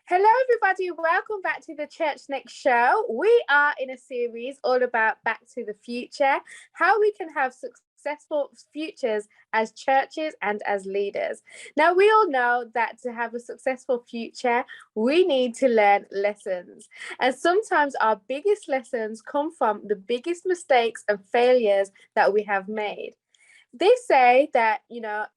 Hello, everybody. Welcome back to the Church Next show. We are in a series all about Back to the Future, how we can have successful futures as churches and as leaders. Now, we all know that to have a successful future, we need to learn lessons. And sometimes our biggest lessons come from the biggest mistakes and failures that we have made. They say that,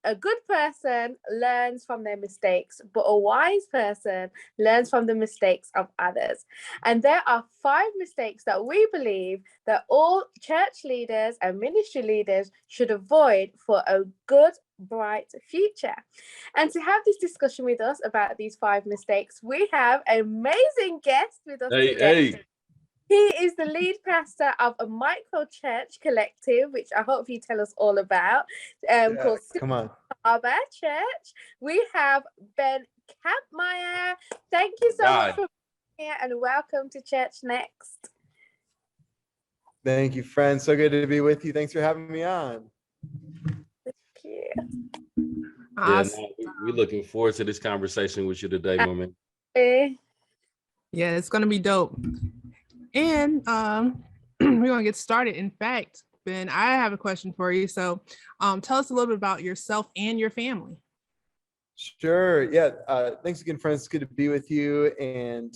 a good person learns from their mistakes, but a wise person learns from the mistakes of others. And there are 5 mistakes that we believe that all church leaders and ministry leaders should avoid for a good, bright future. And to have this discussion with us about these 5 mistakes, we have an amazing guest with us today. Hey. He is the lead pastor of a micro church collective, which I hope you tell us all about, called Come on. Harbour Church. We have Ben Kampmeir. Thank you so much for being here and welcome to Church Next. Thank you, friend. So good to be with you. Thanks for having me on. Thank you. Awesome. Yeah, we're looking forward to this conversation with you today, woman. Yeah, it's going to be dope. And we're going to get started. In fact, Ben, I have a question for you. So tell us a little bit about yourself and your family. Sure. Yeah. Thanks again, friends. It's good to be with you. And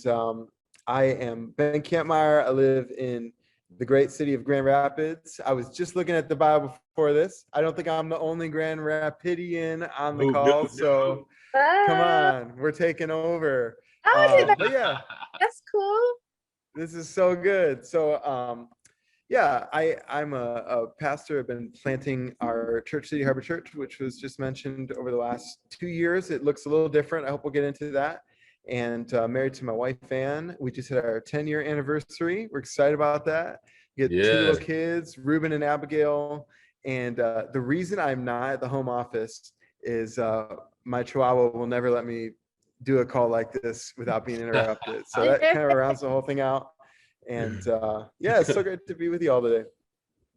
I am Ben Kampmeir. I live in the great city of Grand Rapids. I was just looking at the Bible before this. I don't think I'm the only Grand Rapidian on the call. So come on, we're taking over. Yeah, that's cool. This is so good. So, I'm a pastor. I've been planting our church, City Harbor Church, which was just mentioned over the last 2 years. It looks a little different. I hope we'll get into that. And married to my wife, Ann. We just hit our 10-year anniversary. We're excited about that. We get 2 little kids, Ruben and Abigail. And the reason I'm not at the home office is my Chihuahua will never let me do a call like this without being interrupted. So that kind of rounds the whole thing out. And it's so great to be with you all today.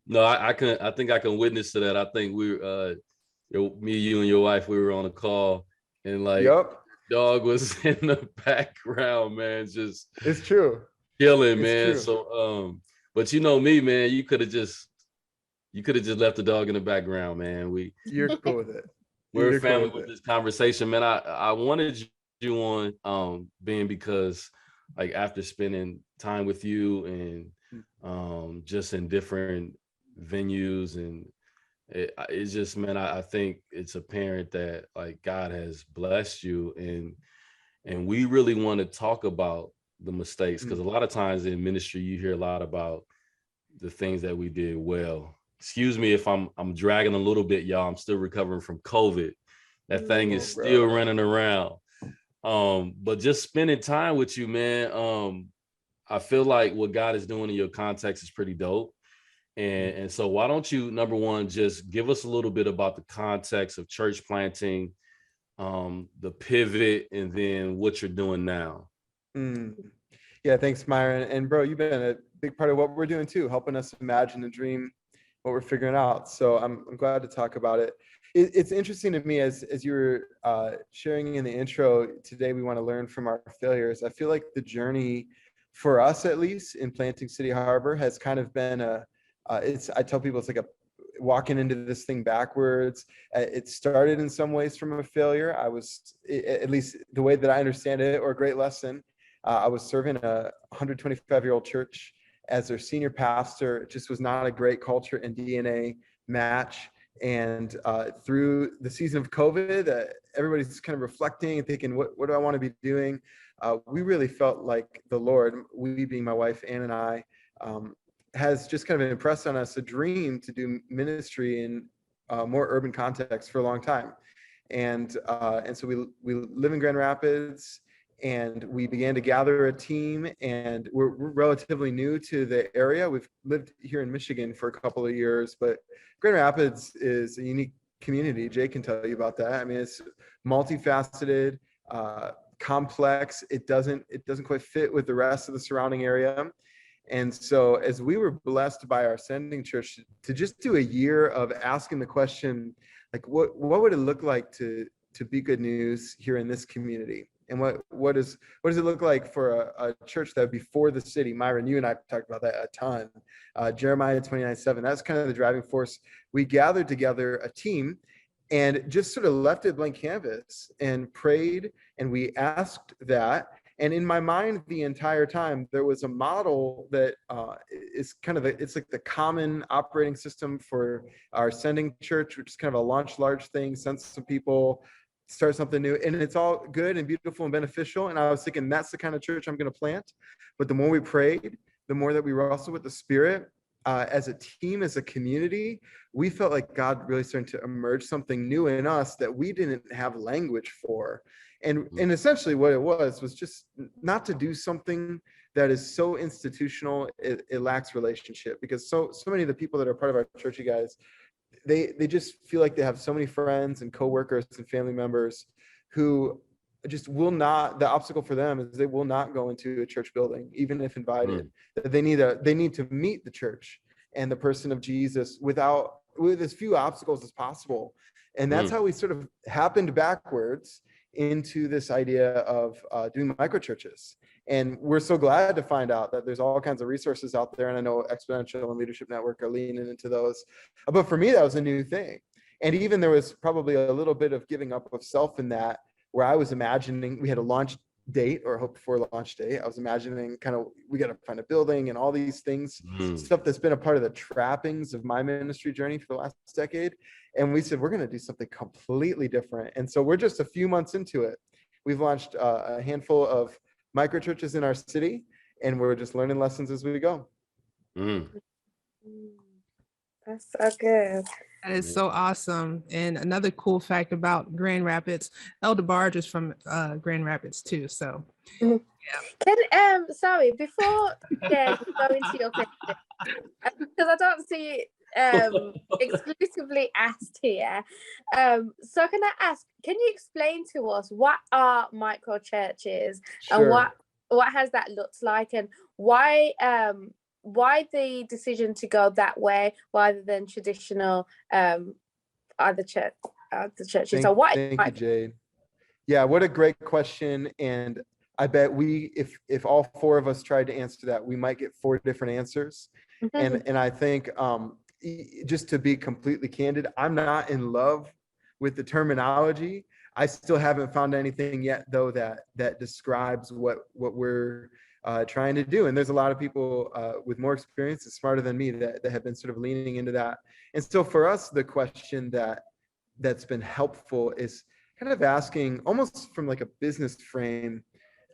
No, I think I can witness to that. I think me, you and your wife, we were on a call and dog was in the background, man. Just it's true. Killing, man. True. So but you know me, man, you could have just left the dog in the background, man. You're cool with it. We're a family with this conversation, man. I wanted you on Ben because like after spending time with you and just in different venues and it's just, man, I think it's apparent that like God has blessed you and we really want to talk about the mistakes because a lot of times in ministry you hear a lot about the things that we did well. Excuse me if I'm dragging a little bit, y'all. I'm still recovering from COVID. That thing is still running around. But just spending time with you, man, I feel like what God is doing in your context is pretty dope. And so why don't you, number one, just give us a little bit about the context of church planting, the pivot, and then what you're doing now. Yeah, thanks, Myron. And bro, you've been a big part of what we're doing too, helping us imagine and dream what we're figuring out. So I'm glad to talk about it. It's interesting to me as you were sharing in the intro today, we want to learn from our failures. I feel like the journey for us, at least in planting City Harbor, has kind of been I tell people it's like a walking into this thing backwards. It started in some ways from a failure. At least the way that I understand it, or a great lesson. I was serving a 125-year-old church as their senior pastor. It just was not a great culture and DNA match. And through the season of COVID, everybody's kind of reflecting and thinking, what do I want to be doing? We really felt like the Lord, we being my wife, Ann and I, has just kind of impressed on us a dream to do ministry in more urban context for a long time. And so we live in Grand Rapids, and we began to gather a team, and we're relatively new to the area. We've lived here in Michigan for a couple of years, but Grand Rapids is a unique community. Jade can tell you about that. I mean, it's multifaceted, complex. It doesn't quite fit with the rest of the surrounding area. And so as we were blessed by our sending church to just do a year of asking the question, like, what would it look like to be good news here in this community? And what does it look like for a church that would be for the city? Myron, you and I talked about that a ton. Jeremiah 29:7, that's kind of the driving force. We gathered together a team and just sort of left it blank canvas and prayed, and we asked that. And in my mind, the entire time, there was a model that is kind of it's like the common operating system for our sending church, which is kind of a launch large thing, send some people, start something new, and it's all good and beautiful and beneficial. And I was thinking, that's the kind of church I'm going to plant. But the more we prayed, the more that we wrestled with the Spirit, as a team, as a community, we felt like God really started to emerge something new in us that we didn't have language for. And essentially what it was just not to do something that is so institutional, it lacks relationship. Because so many of the people that are part of our church, you guys, they just feel like they have so many friends and coworkers and family members who just will not, the obstacle for them is they will not go into a church building, even if invited. They need to meet the church and the person of Jesus with as few obstacles as possible. And that's how we sort of happened backwards into this idea of doing micro churches. And we're so glad to find out that there's all kinds of resources out there. And I know Exponential and Leadership Network are leaning into those. But for me, that was a new thing. And even there was probably a little bit of giving up of self in that, where I was imagining we had a launch date or hope for a launch date. I was imagining kind of, we got to find a building and all these things, stuff that's been a part of the trappings of my ministry journey for the last decade. And we said, we're going to do something completely different. And so we're just a few months into it. We've launched a handful of micro churches in our city, and we're just learning lessons as we go. That's so good. That is so awesome. And another cool fact about Grand Rapids, Elder Barge is from Grand Rapids too. So yeah. Sorry, before you go into your question, because I don't see exclusively asked here. So can I ask, can you explain to us what are micro churches and what has that looked like, and why the decision to go that way rather than traditional other churches? Thank you, Jade. Yeah, what a great question. And I bet if all four of us tried to answer that, we might get four different answers. And I think just to be completely candid, I'm not in love with the terminology. I still haven't found anything yet, though, that describes what we're trying to do. And there's a lot of people with more experience and smarter than me that have been sort of leaning into that. And so for us, the question that's been helpful is kind of asking, almost from like a business frame,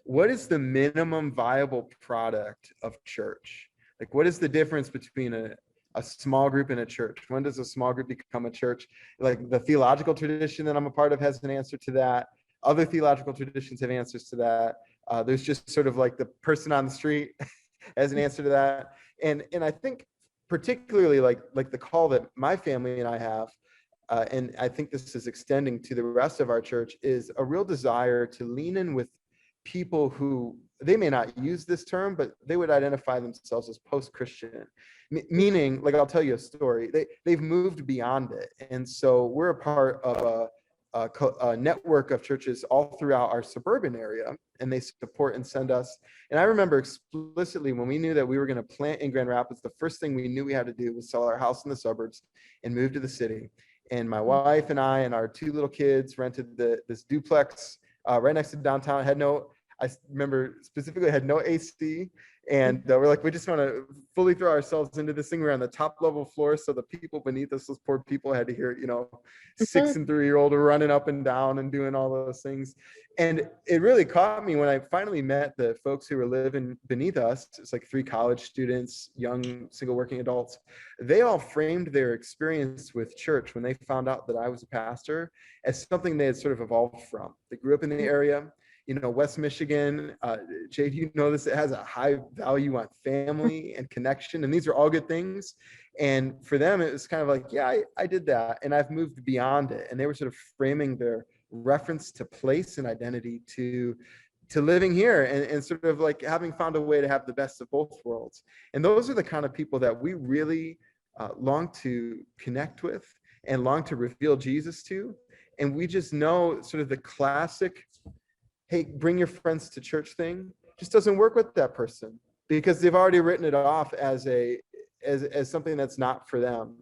what is the minimum viable product of church? Like, what is the difference between a small group and a church? When does a small group become a church? Like, the theological tradition that I'm a part of has an answer to that. Other theological traditions have answers to that. There's just sort of like the person on the street has an answer to that. And I think particularly like the call that my family and I have, and I think this is extending to the rest of our church, is a real desire to lean in with people who, they may not use this term, but they would identify themselves as post-Christian, meaning, like, I'll tell you a story. They've moved beyond it. And so we're a part of a network of churches all throughout our suburban area, and they support and send us. And I remember explicitly when we knew that we were going to plant in Grand Rapids, the first thing we knew we had to do was sell our house in the suburbs and move to the city. And my wife and I and our two little kids rented this duplex right next to downtown. I remember specifically had no AC, and we're like, we just want to fully throw ourselves into this thing. We're on the top level floor, so the people beneath us, those poor people, had to hear, 6 and 3-year-old running up and down and doing all those things. And it really caught me when I finally met the folks who were living beneath us. It's like 3 college students, young single working adults. They all framed their experience with church when they found out that I was a pastor as something they had sort of evolved from. They grew up in the area. West Michigan, Jade, you know this, it has a high value on family and connection. And these are all good things. And for them, it was kind of like, yeah, I did that. And I've moved beyond it. And they were sort of framing their reference to place and identity to living here and sort of like having found a way to have the best of both worlds. And those are the kind of people that we really long to connect with and long to reveal Jesus to. And we just know sort of the classic hey, bring your friends to church thing just doesn't work with that person, because they've already written it off as something that's not for them.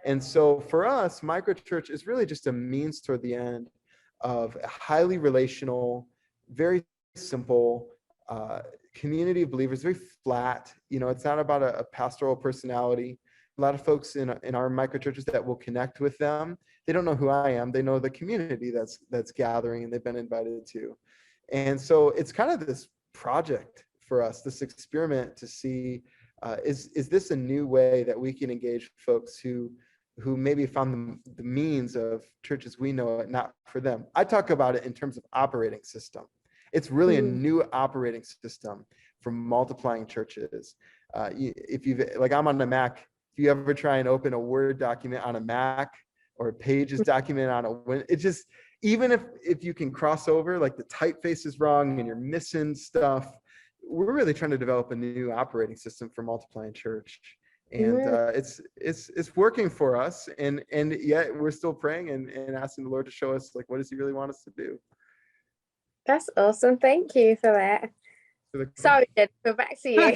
And so for us, microchurch is really just a means toward the end of a highly relational, very simple community of believers, very flat. It's not about a pastoral personality. A lot of folks in our microchurches that will connect with them, they don't know who I am. They know the community that's gathering and they've been invited to. And so it's kind of this project for us, this experiment to see, is this a new way that we can engage folks who maybe found the means of churches we know it not for them. I talk about it in terms of operating system. It's really a new operating system for multiplying churches. If you've, like, I'm on the Mac, if you ever try and open a Word document on a Mac or a Pages document on a Win, it just, even if you can cross over, like the typeface is wrong and you're missing stuff, we're really trying to develop a new operating system for multiplying church. And it's working for us, and yet we're still praying and asking the Lord to show us, like, what does he really want us to do. That's awesome. Thank you for that. Sorry, Jennifer, back to you.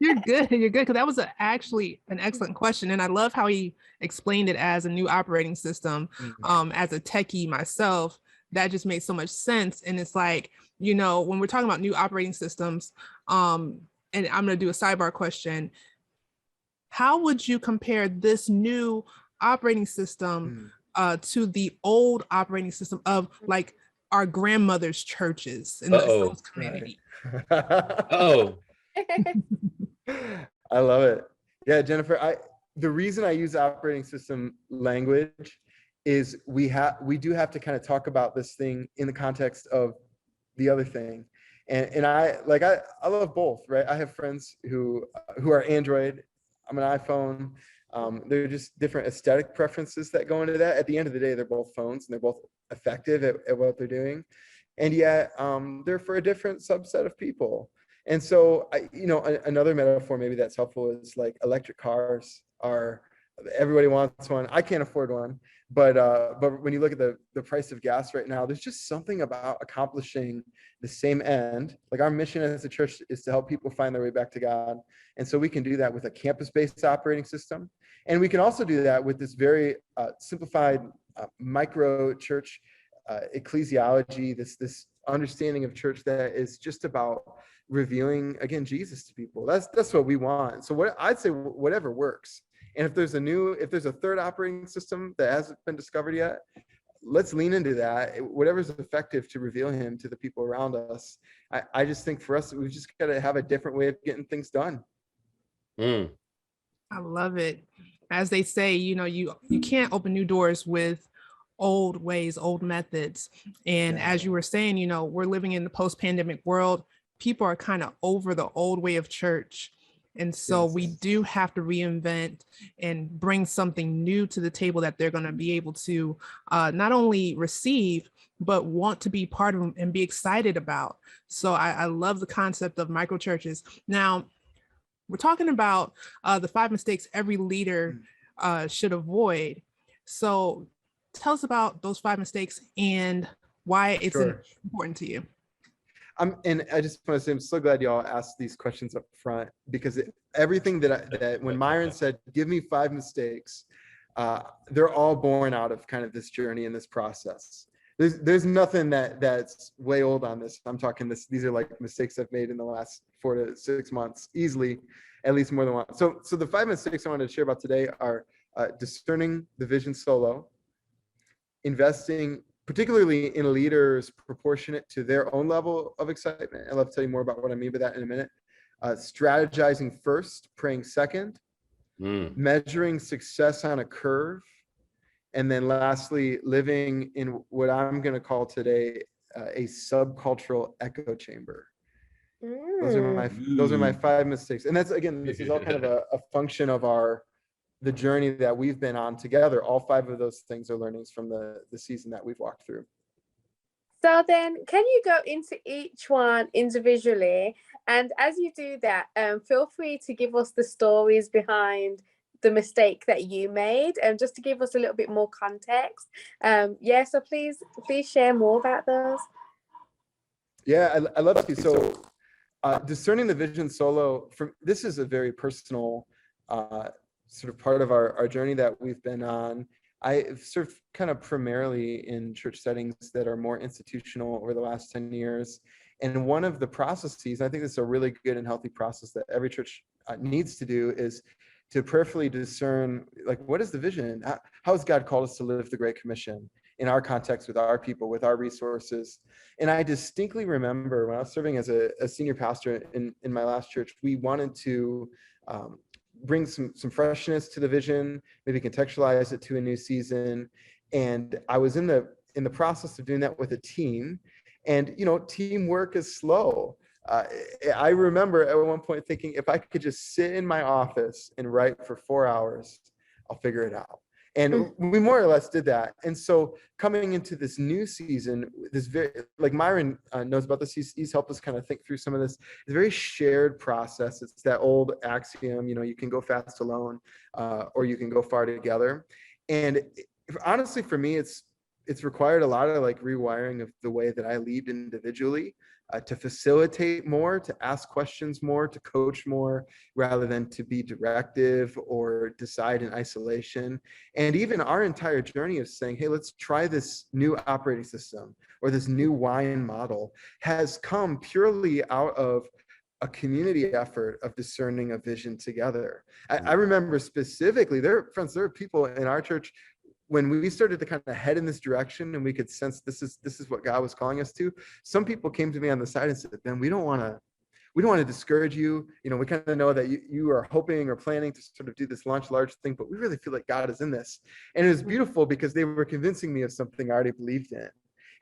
You're good, because that was actually an excellent question, and I love how he explained it as a new operating system. As a techie myself, that just made so much sense. And it's like, when we're talking about new operating systems, and I'm going to do a sidebar question, how would you compare this new operating system to the old operating system of, like, our grandmother's churches in the community? I love it. Yeah, Jennifer, the reason I use operating system language is we do have to kind of talk about this thing in the context of the other thing. And I love both, right? I have friends who are Android. I'm an iPhone. They're just different aesthetic preferences that go into that. At the end of the day, they're both phones and they're both effective at what they're doing. And yet they're for a different subset of people. And so, another metaphor maybe that's helpful is, like, electric cars are, everybody wants one. I can't afford one. But when you look at the price of gas right now, there's just something about accomplishing the same end. Like, our mission as a church is to help people find their way back to God. And so we can do that with a campus-based operating system. And we can also do that with this very simplified micro church ecclesiology, this understanding of church that is just about revealing, again, Jesus to people. That's what we want. So what I'd say, whatever works. And if there's a third operating system that hasn't been discovered yet, let's lean into that. Whatever's effective to reveal him to the people around us. I just think for us, we've just got to have a different way of getting things done. I love it. As they say, you can't open new doors with old ways, old methods. And as you were saying, we're living in the post-pandemic world. People are kind of over the old way of church. And so we do have to reinvent and bring something new to the table that they're going to be able to not only receive, but want to be part of and be excited about. So I love the concept of micro churches. Now, we're talking about the 5 mistakes every leader should avoid. So tell us about those 5 mistakes and why it's important to you. And I just want to say, I'm so glad y'all asked these questions up front, because everything that when Myron said, give me 5 mistakes, they're all born out of kind of this journey and this process. There's nothing that's way old on this. I'm talking these are like mistakes I've made in the last 4 to 6 months, easily, at least more than one. So the 5 mistakes I wanted to share about today are discerning the vision solo, investing particularly in leaders proportionate to their own level of excitement. I'd love to tell you more about what I mean by that in a minute. Strategizing first, praying second, measuring success on a curve, and then lastly, living in what I'm going to call today a subcultural echo chamber. Those are my 5 mistakes. And that's, again, this is all kind of a function of the journey that we've been on together. All 5 of those things are learnings from the season that we've walked through. So then, can you go into each one individually? And as you do that, feel free to give us the stories behind the mistake that you made, and just to give us a little bit more context. So please share more about those. Yeah, I love to. So discerning the vision solo, this is a very personal sort of part of our journey that we've been on. I've served kind of primarily in church settings that are more institutional over the last 10 years. And one of the processes, I think this is a really good and healthy process that every church needs to do, is to prayerfully discern, like, what is the vision? How has God called us to live the Great Commission in our context, with our people, with our resources? And I distinctly remember when I was serving as a senior pastor in my last church, we wanted to bring some freshness to the vision, maybe contextualize it to a new season. And I was in the process of doing that with a team. And, teamwork is slow. I remember at one point thinking, if I could just sit in my office and write for 4 hours, I'll figure it out. And we more or less did that. And so coming into this new season, this very, like Myron knows about this, he's helped us kind of think through some of this. It's a very shared process. It's that old axiom, you can go fast alone, or you can go far together. And honestly, for me, it's required a lot of like rewiring of the way that I lead individually, to facilitate more, to ask questions more, to coach more, rather than to be directive or decide in isolation. And even our entire journey of saying, hey, let's try this new operating system or this new wine model has come purely out of a community effort of discerning a vision together. I remember specifically, there are people in our church, when we started to kind of head in this direction and we could sense this is what God was calling us to, some people came to me on the side and said, Ben, we don't want to discourage you. We kind of know that you are hoping or planning to sort of do this launch large thing, but we really feel like God is in this. And it was beautiful because they were convincing me of something I already believed in.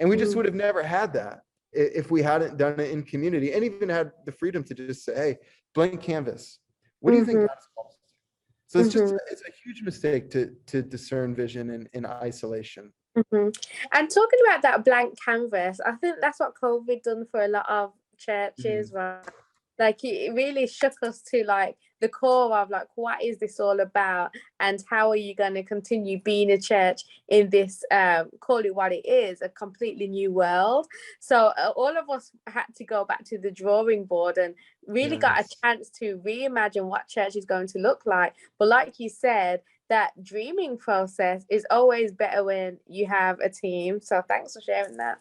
And we just would have never had that if we hadn't done it in community, and even had the freedom to just say, hey, blank canvas. What do you think God's called us to? So it's a huge mistake to discern vision in isolation. And talking about that blank canvas, I think that's what COVID done for a lot of churches, right? Like it really shook us to like the core of like, what is this all about, and how are you going to continue being a church in this call it what it is, a completely new world. So all of us had to go back to the drawing board and really got a chance to reimagine what church is going to look like. But like you said, that dreaming process is always better when you have a team. So thanks for sharing that.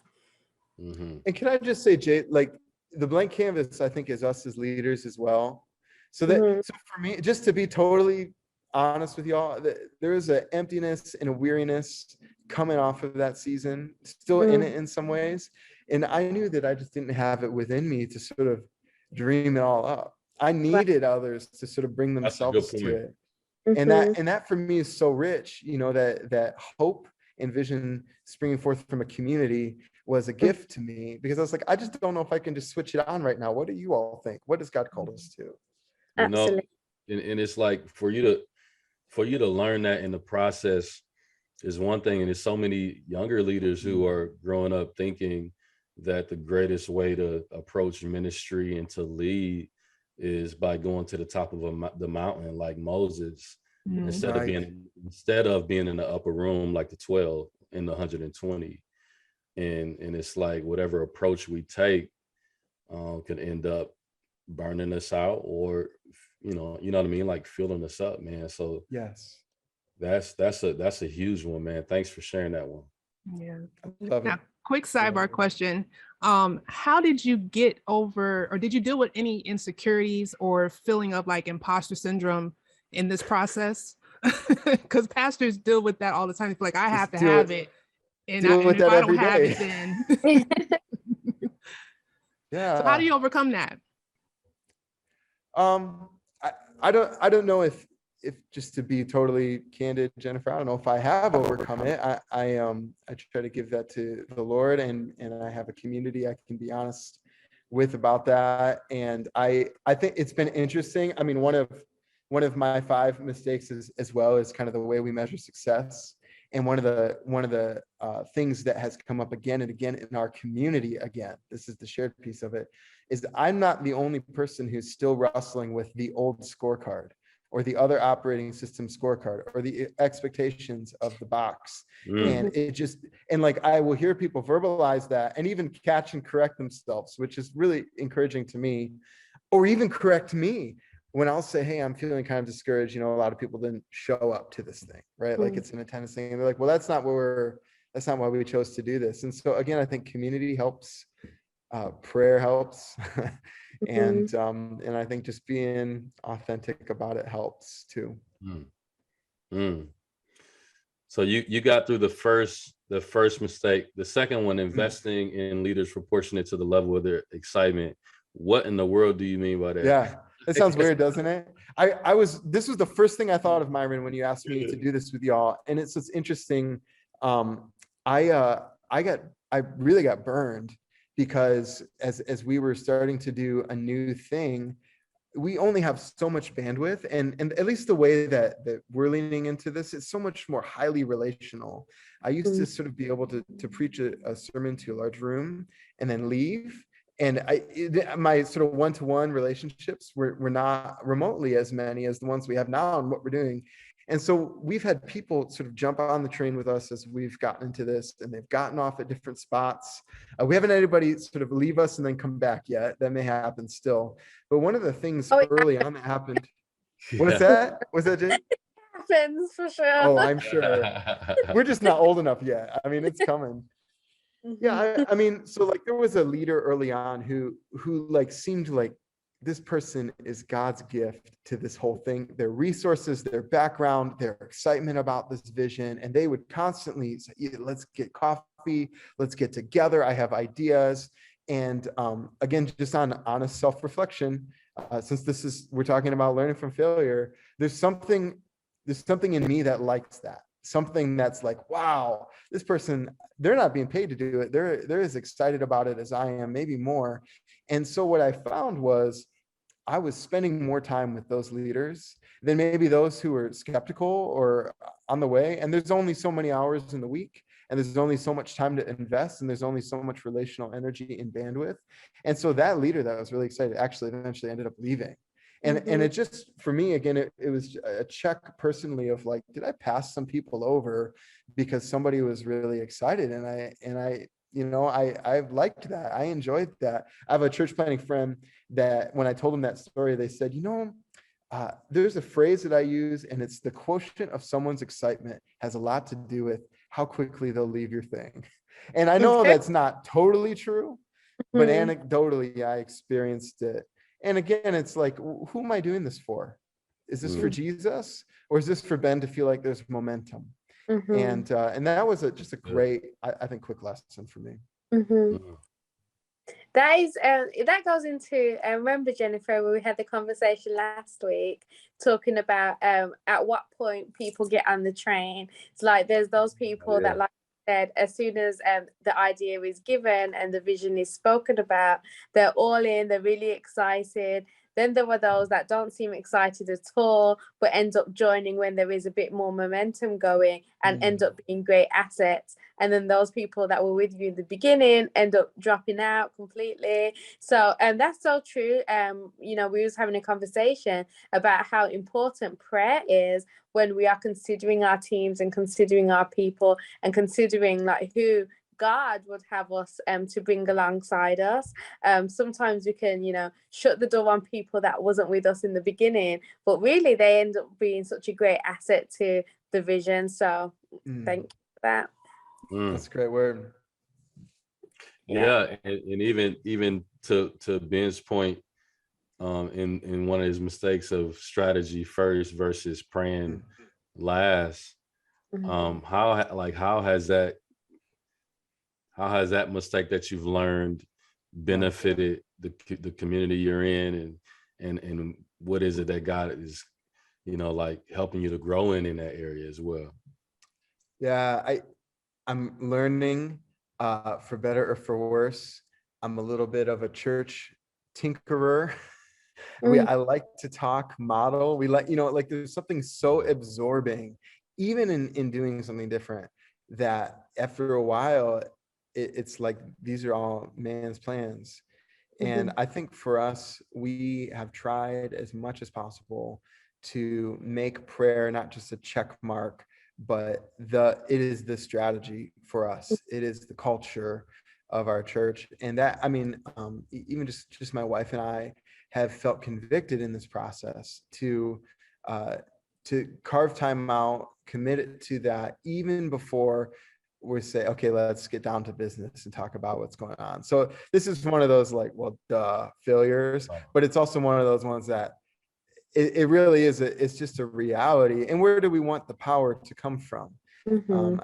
And can I just say, Jade, like, the blank canvas, I think, is us as leaders as well. So so for me, just to be totally honest with y'all, there is an emptiness and a weariness coming off of that season, still in it in some ways. And I knew that I just didn't have it within me to sort of dream it all up. I needed others to sort of bring themselves to it. And that for me is so rich, that hope and vision springing forth from a community was a gift to me, because I was like, I just don't know if I can just switch it on right now. What do you all think? What has God called us to? Absolutely. And it's like for you to learn that in the process is one thing. And there's so many younger leaders who are growing up thinking that the greatest way to approach ministry and to lead is by going to the top of the mountain like Moses, instead of being in the upper room like the 12 and the 120. And it's like whatever approach we take can end up burning us out, or you know what I mean, like filling us up, man. So yes, that's a huge one, man. Thanks for sharing that one. Yeah. Love it. Now, quick sidebar question. How did you get over, or did you deal with any insecurities or feeling of like imposter syndrome in this process? Because pastors deal with that all the time. It's like, I have to have it. And if I don't have it, then yeah. So how do you overcome that? I don't know if just to be totally candid, Jennifer, I don't know if I have overcome it. I try to give that to the Lord, and I have a community I can be honest with about that. And I think it's been interesting. I mean, one of my 5 mistakes as well is kind of the way we measure success. And one of the things that has come up again and again in our community, again, this is the shared piece of it, is that I'm not the only person who's still wrestling with the old scorecard or the other operating system scorecard or the expectations of the box. And it just, and like, I will hear people verbalize that and even catch and correct themselves, which is really encouraging to me, or even correct me when I'll say, hey, I'm feeling kind of discouraged. You know, a lot of people didn't show up to this thing, right? Like it's an attendance thing. And they're like, well, that's not why we chose to do this. And so again, I think community helps, prayer helps. And I think just being authentic about it helps too. So you got through the first mistake. The second one, investing in leaders proportionate to the level of their excitement. What in the world do you mean by that? Yeah, it sounds weird, doesn't it? This was the first thing I thought of, Myron, when you asked me to do this with y'all. And it's interesting. I really got burned because as we were starting to do a new thing, we only have so much bandwidth, and at least the way that we're leaning into this, it's so much more highly relational. I used to sort of be able to preach a sermon to a large room and then leave. And my sort of one-to-one relationships were not remotely as many as the ones we have now and what we're doing. And so we've had people sort of jump on the train with us as we've gotten into this, and they've gotten off at different spots. We haven't had anybody sort of leave us and then come back yet. That may happen still. But one of the things early on that happened, what's that? Was that Jade? Happens for sure. Oh, I'm sure. We're just not old enough yet. I mean, it's coming. Yeah, I mean, so like there was a leader early on who like seemed like this person is God's gift to this whole thing, their resources, their background, their excitement about this vision. And they would constantly say, yeah, let's get coffee, let's get together. I have ideas. And again, just on honest self-reflection, since we're talking about learning from failure, there's something in me that likes that. Something that's like, wow, this person, they're not being paid to do it. They're as excited about it as I am, maybe more. And so what I found was I was spending more time with those leaders than maybe those who were skeptical or on the way. And there's only so many hours in the week, and there's only so much time to invest, and there's only so much relational energy and bandwidth. And so that leader that was really excited actually eventually ended up leaving. And it just, for me, again, it was a check personally of like, did I pass some people over because somebody was really excited? And I liked that. I enjoyed that. I have a church planting friend that when I told them that story, they said, there's a phrase that I use, and it's the quotient of someone's excitement has a lot to do with how quickly they'll leave your thing. And I know that's not totally true, but anecdotally, I experienced it. And again, it's like, who am I doing this for? Is this for Jesus, or is this for Ben to feel like there's momentum? And that was just a great, I think, quick lesson for me. That is that goes into remember, Jennifer, when we had the conversation last week talking about at what point people get on the train. It's like there's those people that, like I said, as soon as the idea is given and the vision is spoken about, they're all in, they're really excited. Then there were those that don't seem excited at all, but end up joining when there is a bit more momentum going and end up being great assets. And then those people that were with you in the beginning end up dropping out completely. So, and that's so true. We was having a conversation about how important prayer is when we are considering our teams and considering our people and considering like who God would have us to bring alongside us. Sometimes we can, shut the door on people that wasn't with us in the beginning, but really they end up being such a great asset to the vision. So thank you for that. That's a great word. Yeah, and even to Ben's point, in one of his mistakes of strategy first versus praying last, how has that mistake that you've learned benefited the community you're in, and what is it that God is, like helping you to grow in that area as well? Yeah, I'm learning, for better or for worse. I'm a little bit of a church tinkerer. I like to talk model. We like, there's something so absorbing, even in doing something different, that after a while, it's like, these are all man's plans. And I think for us, we have tried as much as possible to make prayer not just a check mark, but it is the strategy for us. It is the culture of our church. And that, I mean, even just my wife and I have felt convicted in this process to carve time out, commit it to that, even before we say, okay, let's get down to business and talk about what's going on. So this is one of those like, well, duh, failures, but it's also one of those ones that it really is, it's just a reality. And where do we want the power to come from?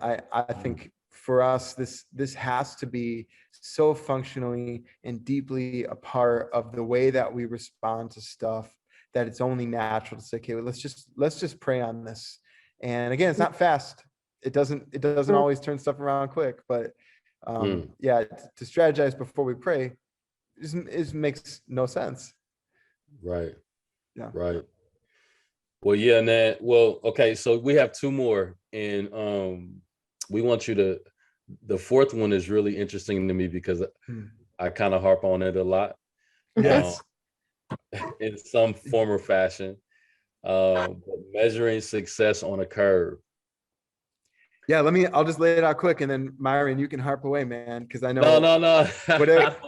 I think for us, this has to be so functionally and deeply a part of the way that we respond to stuff that it's only natural to say, okay, well, let's just pray on this. And again, it's not fast. It doesn't always turn stuff around quick, but yeah, to strategize before we pray is makes no sense. Right. Yeah. Right. Well, yeah, Nat. Well, okay, so we have two more, and we want you to. The fourth one is really interesting to me because I kind of harp on it a lot. Yes. In some form or fashion. But measuring success on a curve. Yeah, I'll just lay it out quick, and then Myron, you can harp away, man, because I know No.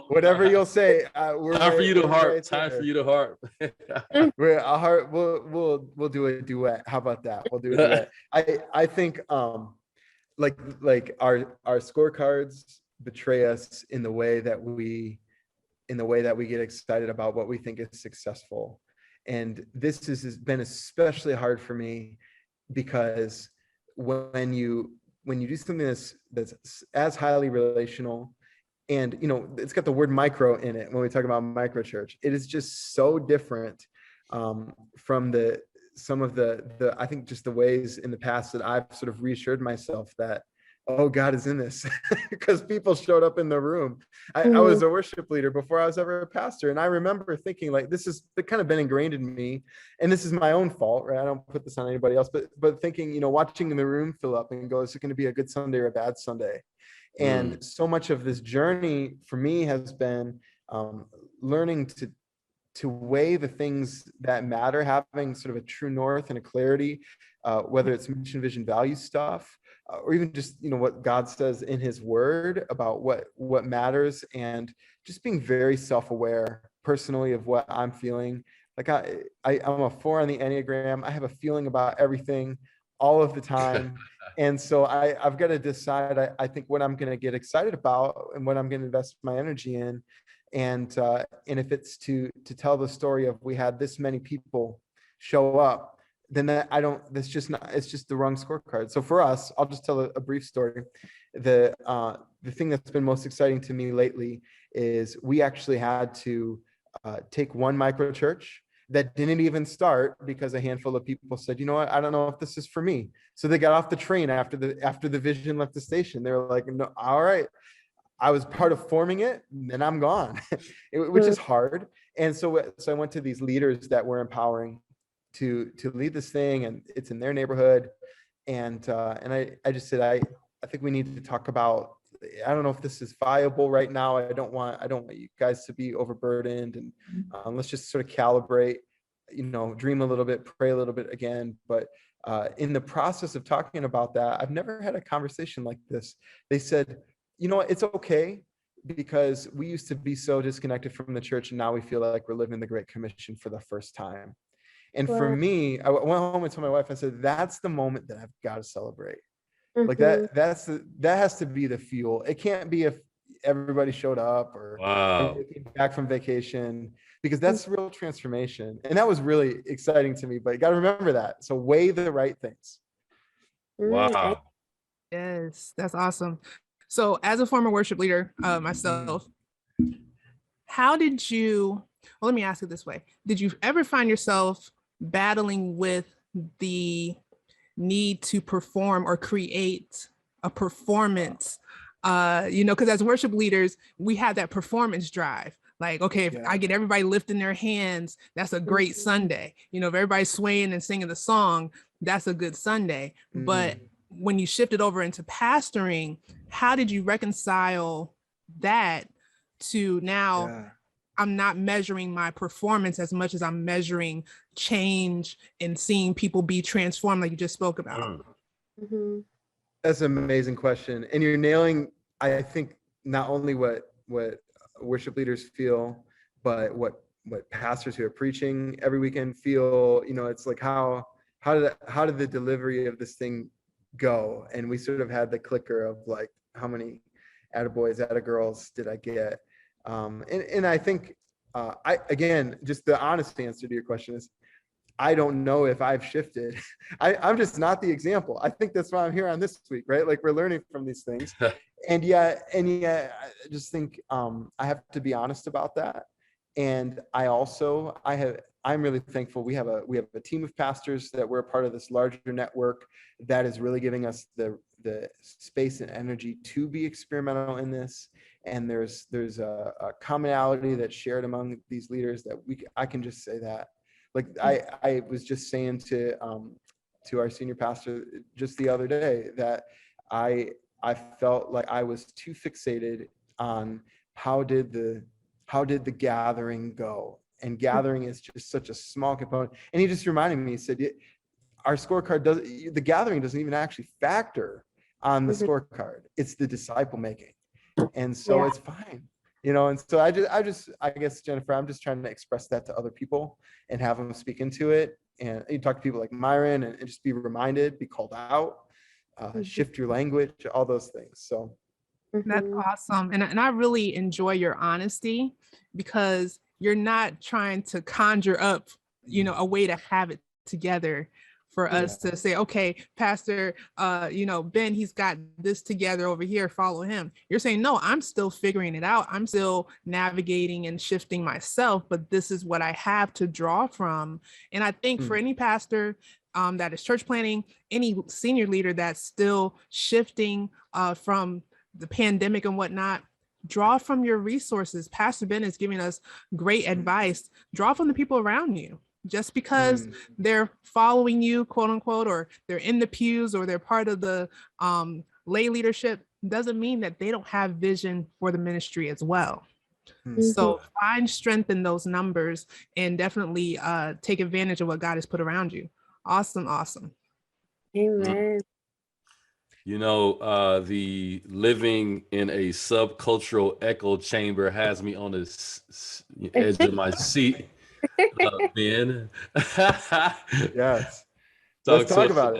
whatever you'll say. Time for you to harp. Time for you to harp. We'll do a duet. How about that? We'll do a duet. I think like our scorecards betray us in the way that we get excited about what we think is successful. And this has been especially hard for me because when you do something that's as highly relational, and it's got the word micro in it when we talk about micro church, it is just so different from some of the I think just the ways in the past that I've sort of reassured myself that, oh, God is in this, because people showed up in the room. I was a worship leader before I was ever a pastor. And I remember thinking like, this has kind of been ingrained in me, and this is my own fault, right? I don't put this on anybody else, but thinking, watching the room fill up and go, is it going to be a good Sunday or a bad Sunday? And so much of this journey for me has been learning to weigh the things that matter, having sort of a true north and a clarity, whether it's mission, vision, value stuff, or even just what God says in his word about what matters, and just being very self-aware personally of what I'm feeling. Like I'm a 4 on the Enneagram. I have a feeling about everything all of the time. And so I've got to decide, I think, what I'm going to get excited about and what I'm going to invest my energy in. And if it's to tell the story of we had this many people show up, then it's just the wrong scorecard. So for us, I'll just tell a brief story. The thing that's been most exciting to me lately is we actually had to take one micro church that didn't even start because a handful of people said, you know what, I don't know if this is for me. So they got off the train after the vision left the station. They were like, no, all right. I was part of forming it, and I'm gone, which is hard. And so I went to these leaders that we're empowering to lead this thing, and it's in their neighborhood. And I just said, I think we need to talk about, I don't know if this is viable right now. I don't want you guys to be overburdened, and let's just sort of calibrate, dream a little bit, pray a little bit again. But in the process of talking about that, I've never had a conversation like this. They said, it's okay, because we used to be so disconnected from the church, and now we feel like we're living the Great Commission for the first time. And for me, I went home and told my wife, I said, that's the moment that I've got to celebrate. Like that has to be the fuel. It can't be if everybody showed up or came back from vacation, because that's real transformation. And that was really exciting to me, but you got to remember that. So weigh the right things. Wow. Yes, that's awesome. So as a former worship leader myself, how did you, well, let me ask it this way. Did you ever find yourself battling with the need to perform or create a performance? Because as worship leaders, we have that performance drive. Like, okay, if I get everybody lifting their hands, that's a great Sunday. If everybody's swaying and singing the song, that's a good Sunday. But when you shifted over into pastoring, how did you reconcile that to now I'm not measuring my performance as much as I'm measuring change and seeing people be transformed, like you just spoke about. Mm-hmm. That's an amazing question. And you're nailing, I think, not only what worship leaders feel, but what pastors who are preaching every weekend feel. You know, it's like how did the delivery of this thing go? And we sort of had the clicker of like, how many attaboys, attagirls did I get? And I think, again, just the honest answer to your question is, I don't know if I've shifted. I'm just not the example. I think that's why I'm here on this week, right? Like we're learning from these things. And yeah, I just think I have to be honest about that. And I'm really thankful. We have a team of pastors that we're a part of this larger network that is really giving us the space and energy to be experimental in this. And there's a commonality that's shared among these leaders that I can just say that. Like I was just saying to our senior pastor just the other day that I felt like I was too fixated on how did the gathering go, and gathering is just such a small component. And he just reminded me, he said, our scorecard the gathering doesn't even actually factor on the scorecard. It's the disciple making, and so it's fine. You know, and so I guess, Jennifer, I'm just trying to express that to other people and have them speak into it. And you talk to people like Myron and just be reminded, be called out, shift your language, all those things. So that's awesome. And I really enjoy your honesty, because you're not trying to conjure up, a way to have it together for us to say, okay, Pastor, Ben, he's got this together over here, follow him. You're saying, no, I'm still figuring it out. I'm still navigating and shifting myself, but this is what I have to draw from. And I think for any pastor that is church planning, any senior leader that's still shifting from the pandemic and whatnot, draw from your resources. Pastor Ben is giving us great advice. Draw from the people around you. Just because they're following you, quote unquote, or they're in the pews or they're part of the lay leadership doesn't mean that they don't have vision for the ministry as well. So find strength in those numbers and definitely take advantage of what God has put around you. Awesome. Amen. You know, the living in a subcultural echo chamber has me on the edge of my seat. Ben. Yes. Let's talk about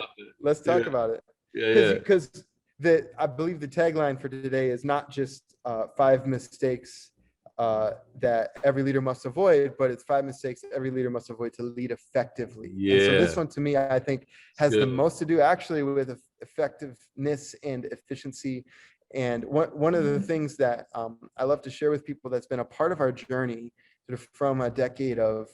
it. Yeah. Because I believe the tagline for today is not just 5 mistakes that every leader must avoid, but it's 5 mistakes every leader must avoid to lead effectively. And so this one, to me, I think has the most to do actually with effectiveness and efficiency. And one of the things that I love to share with people that's been a part of our journey, sort of from a decade of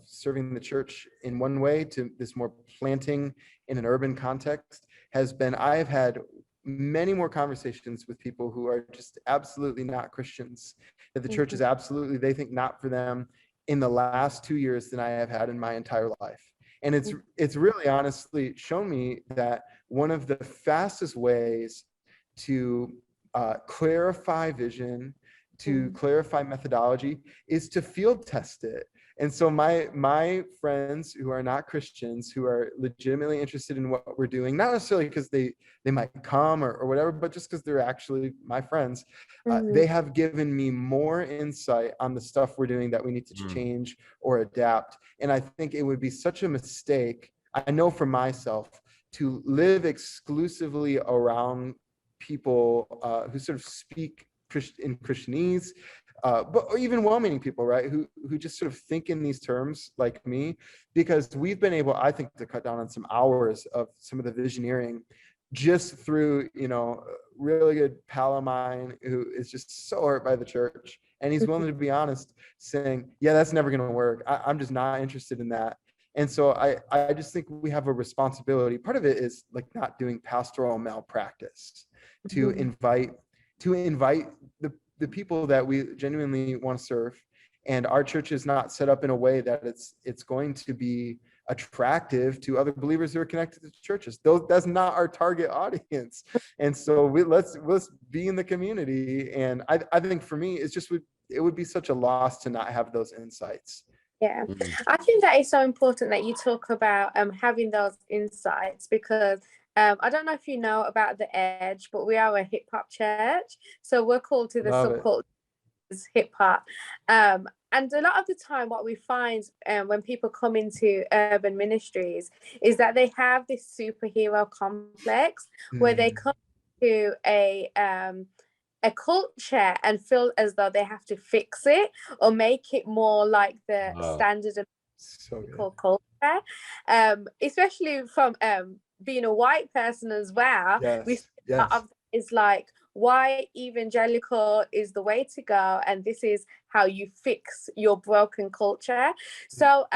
serving the church in one way to this more planting in an urban context, has been I've had many more conversations with people who are just absolutely not Christians, that the church is absolutely, they think, not for them in the last 2 years than I have had in my entire life. And it's really honestly shown me that one of the fastest ways to clarify vision, to clarify methodology, is to field test it. And so my friends who are not Christians, who are legitimately interested in what we're doing, not necessarily because they might come or whatever, but just because they're actually my friends, they have given me more insight on the stuff we're doing that we need to change or adapt. And I think it would be such a mistake, I know for myself, to live exclusively around people who sort of speak in Christianese, or even well-meaning people, right, who just sort of think in these terms like me, because we've been able, I think, to cut down on some hours of some of the visioneering just through, really good pal of mine who is just so hurt by the church, and he's willing to be honest, saying, yeah, that's never going to work. I'm just not interested in that. And so I just think we have a responsibility. Part of it is like not doing pastoral malpractice, to invite the people that we genuinely want to serve. And our church is not set up in a way that it's going to be attractive to other believers who are connected to churches. That's not our target audience. And so let's be in the community. And I think for me, it's just it would be such a loss to not have those insights. Yeah, I think that is so important that you talk about having those insights, because I don't know if you know about the Edge, but we are a hip hop church, so we're called to the Love it. subculture hip hop. And a lot of the time, what we find when people come into urban ministries is that they have this superhero complex where they come to a culture and feel as though they have to fix it or make it more like the standard of So good. culture, especially from being a white person as well. We see a lot of is like white evangelical is the way to go, and this is how you fix your broken culture. So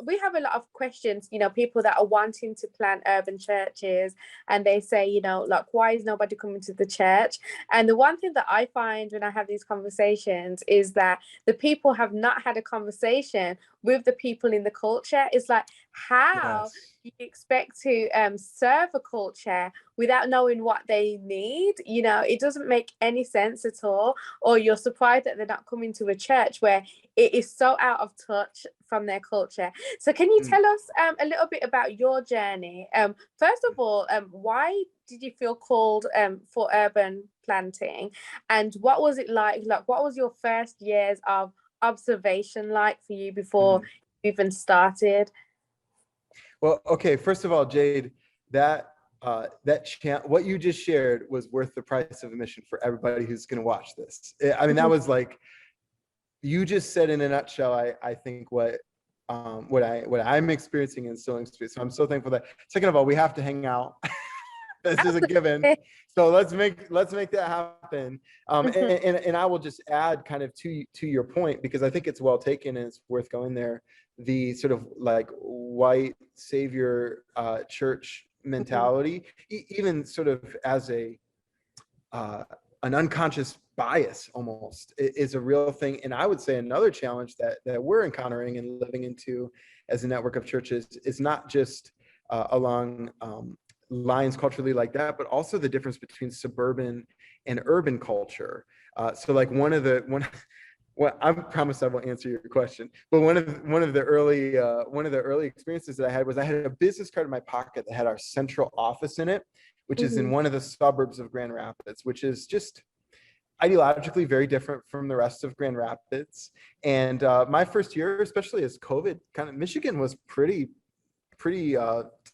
we have a lot of questions, you know, people that are wanting to plant urban churches, and they say, you know, like, why is nobody coming to the church? And the one thing that I find when I have these conversations is that the people have not had a conversation with the people in the culture. It's like, how do you expect to serve a culture without knowing what they need? You know, it doesn't make any sense at all. Or you're surprised that they're not coming to a church where it is so out of touch from their culture. So can you tell us a little bit about your journey? First of all, why did you feel called for urban planting? And what was it like? Like, what was your first years of observation like for you before you even started? Well, okay, first of all, Jade, what you just shared was worth the price of admission for everybody who's going to watch this. I mean, that was like, you just said in a nutshell, I think what I'm experiencing and still experiencing. So I'm so thankful that. Second of all, we have to hang out. This is a given. So let's make that happen. And I will just add kind of to your point, because I think it's well taken and it's worth going there. The sort of like white savior church mentality, even sort of as an unconscious bias almost, is a real thing. And I would say another challenge that we're encountering and living into as a network of churches is not just along lines culturally like that, but also the difference between suburban and urban culture. So like well, I promise I will answer your question. But one of the early experiences that I had was I had a business card in my pocket that had our central office in it, which is in one of the suburbs of Grand Rapids, which is just ideologically very different from the rest of Grand Rapids. And my first year, especially as COVID, kind of Michigan was pretty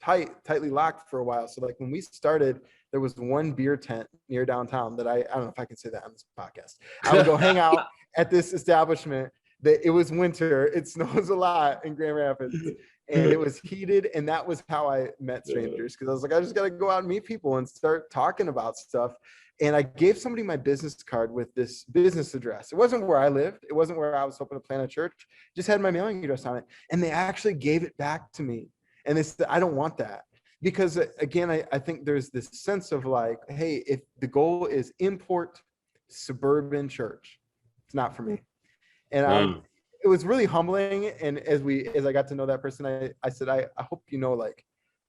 tightly locked for a while. So like when we started, there was one beer tent near downtown that I don't know if I can say that on this podcast. I would go hang out at this establishment. That it was winter, it snows a lot in Grand Rapids, and it was heated, and that was how I met strangers, because I was like, I just got to go out and meet people and start talking about stuff. And I gave somebody my business card with this business address. It wasn't where I lived. It wasn't where I was hoping to plant a church. It just had my mailing address on it, and they actually gave it back to me. And they said, I don't want that. Because again, I think there's this sense of like, hey, if the goal is import suburban church, it's not for me. And it was really humbling. And as I got to know that person, I said, I hope you know, like,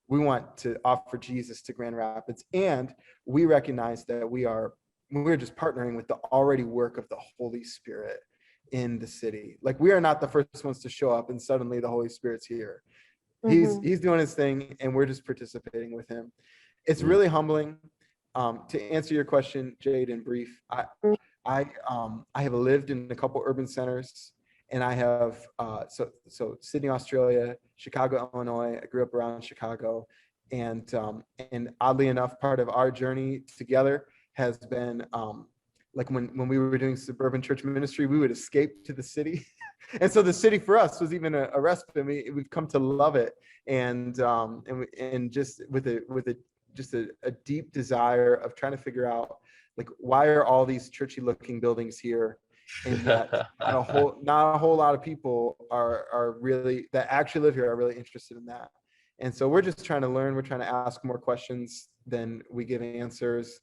we want to offer Jesus to Grand Rapids, and we recognize that we're just partnering with the already work of the Holy Spirit in the city. Like, we are not the first ones to show up and suddenly the Holy Spirit's here. He's doing his thing, and we're just participating with him. It's really humbling. To answer your question, Jade, in brief, I have lived in a couple urban centers, and I have so Sydney, Australia, Chicago, Illinois. I grew up around Chicago, and oddly enough, part of our journey together has been like when we were doing suburban church ministry, we would escape to the city. And so the city for us was even a respite. We've come to love it, and just with a deep desire of trying to figure out, like, why are all these churchy looking buildings here, and yet not a whole lot of people are really that actually live here are really interested in that. And so we're just trying to learn. We're trying to ask more questions than we give answers.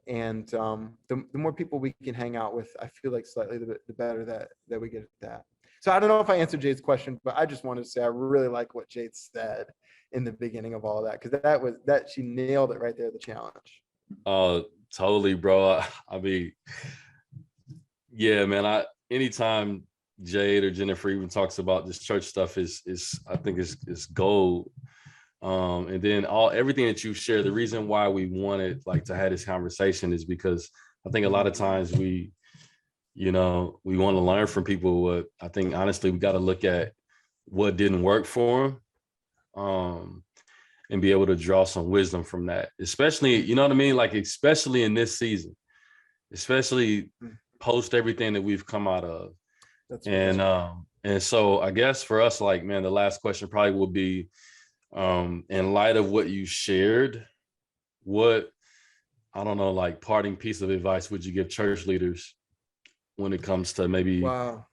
And the more people we can hang out with, I feel like slightly the better that we get at that. So I don't know if I answered Jade's question, but I just wanted to say I really like what Jade said in the beginning of all that, because she nailed it right there, the challenge. Totally, bro. I mean, Yeah, man. Anytime Jade or Jennifer even talks about this church stuff is I think is gold. And then everything that you've shared, the reason why we wanted like to have this conversation is because I think a lot of times we want to learn from people. What I think honestly, we got to look at what didn't work for them, and be able to draw some wisdom from that. Especially, you know what I mean? Like especially in this season, especially post everything that we've come out of. That's And so I guess for us, like, man, the last question probably will be, in light of what you shared, what, I don't know, like parting piece of advice would you give church leaders when it comes to maybe, wow.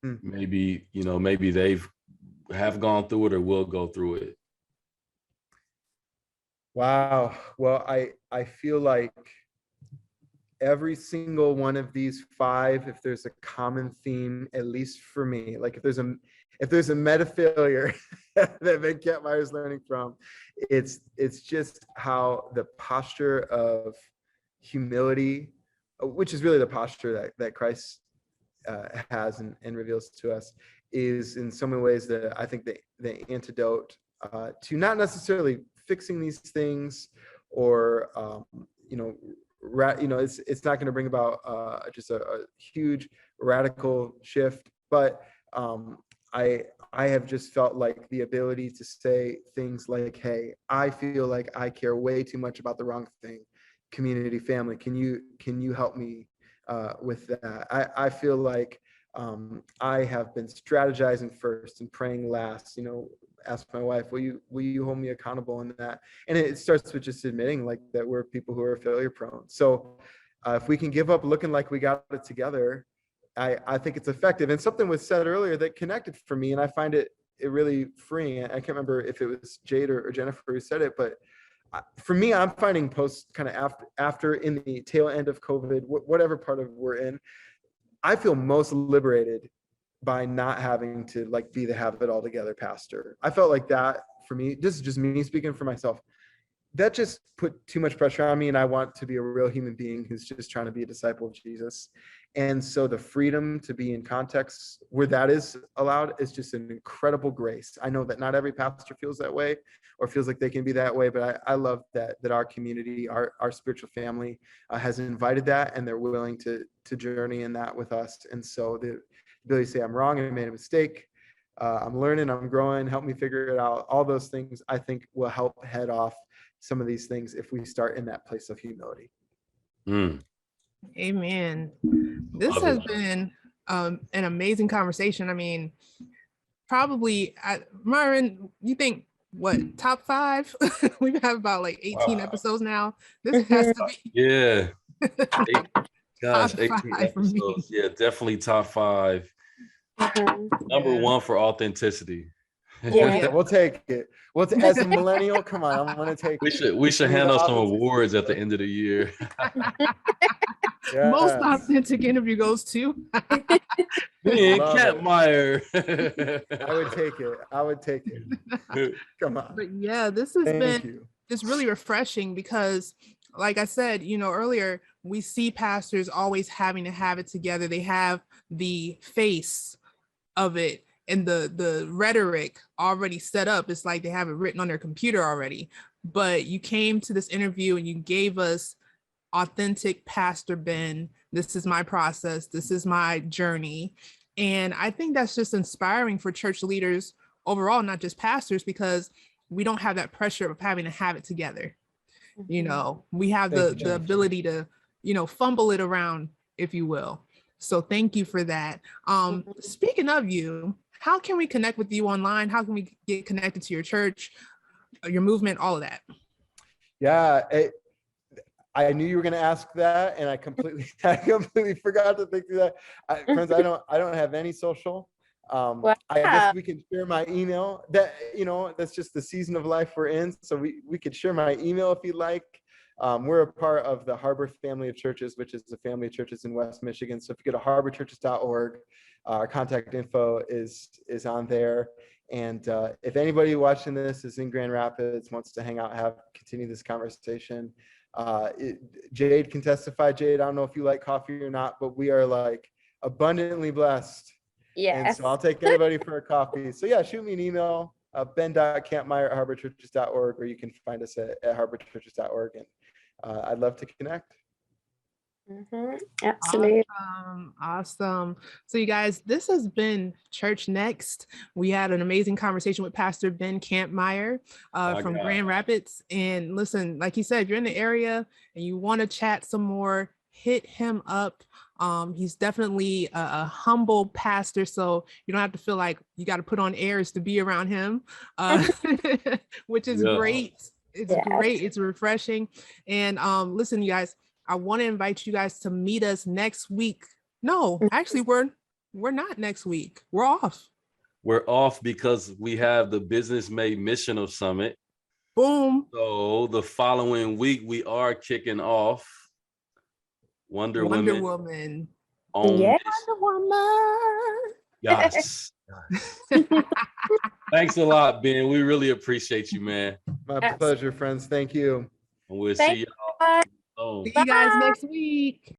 Maybe they've have gone through it or will go through it? Wow. Well, I feel like every single one of these 5, if there's a common theme, at least for me, like if there's a meta failure that Kampmeir is learning from, it's just how the posture of humility, which is really the posture that Christ has and reveals to us, is in so many ways I think the antidote to not necessarily fixing these things or it's not going to bring about just a huge radical shift, but I have just felt like the ability to say things like, hey, I feel like I care way too much about the wrong thing. Community, family, can you help me with that? I feel like I have been strategizing first and praying last. Ask my wife, will you hold me accountable in that? And it starts with just admitting like that we're people who are failure prone. So if we can give up looking like we got it together, I think it's effective. And something was said earlier that connected for me, and I find it really freeing. I can't remember if it was Jade or Jennifer who said it, but for me, I'm finding post kind of after in the tail end of COVID, whatever part of we're in, I feel most liberated by not having to like be the have it all together pastor. I felt like that for me, this is just me speaking for myself, that just put too much pressure on me, and I want to be a real human being who's just trying to be a disciple of Jesus. And so the freedom to be in contexts where that is allowed is just an incredible grace. I know that not every pastor feels that way or feels like they can be that way, but I love that our community, our spiritual family has invited that, and they're willing to journey in that with us. And so the ability to say, I'm wrong, I made a mistake, I'm learning, I'm growing, help me figure it out. All those things I think will help head off some of these things if we start in that place of humility. Amen. This has been an amazing conversation. I mean, probably, Myron, you think what, top 5? We have about like 18 episodes now. This has to be yeah. Gosh, top 18 5 for me. episodes. Yeah, definitely top 5. Number 1 for authenticity. Yeah. We'll take it. As a millennial, come on, I'm gonna take it. We should hand out some awards at the end of the year. Yes. Most authentic interview goes to Me and Love Kampmeir. I would take it. Come on. But yeah, this has Thank been you. just really refreshing because, like I said, earlier, we see pastors always having to have it together. They have the face of it and the rhetoric already set up. It's like they have it written on their computer already. But you came to this interview and you gave us authentic Pastor Ben. This is my process. This is my journey. And I think that's just inspiring for church leaders overall, not just pastors, because we don't have that pressure of having to have it together. We have the ability to, fumble it around, if you will. So thank you for that. Speaking of you, how can we connect with you online? How can we get connected to your church, your movement, all of that? Yeah, I knew you were going to ask that, and I completely forgot to think through that. Friends, I don't have any social. I guess we can share my email. That's just the season of life we're in. So we could share my email if you'd like. We're a part of the Harbor Family of Churches, which is a family of churches in West Michigan. So if you go to harborchurches.org, our contact info is on there. And if anybody watching this is in Grand Rapids, wants to hang out, continue this conversation, Jade can testify. Jade, I don't know if you like coffee or not, but we are like abundantly blessed. And Yes. so I'll take anybody for a coffee. So yeah, shoot me an email, ben.kampmeir@harborchurches.org, or you can find us at harborchurches.org. And I'd love to connect. Absolutely. Awesome. So you guys, this has been Church Next. We had an amazing conversation with Pastor Ben Kampmeir from Grand Rapids. And listen, like he said, if you're in the area and you want to chat some more, hit him up. He's definitely a humble pastor, so you don't have to feel like you got to put on airs to be around him, which is great. It's great. It's refreshing. And listen, you guys, I want to invite you guys to meet us next week. No, actually, we're not next week. We're off. We're off because we have the Business Made Missional Summit. Boom. So the following week, we are kicking off Wonder Woman. Wonder Woman. Yes. Thanks a lot, Ben. We really appreciate you, man. My pleasure, friends. Thank you. And we'll see y'all. See you guys next week.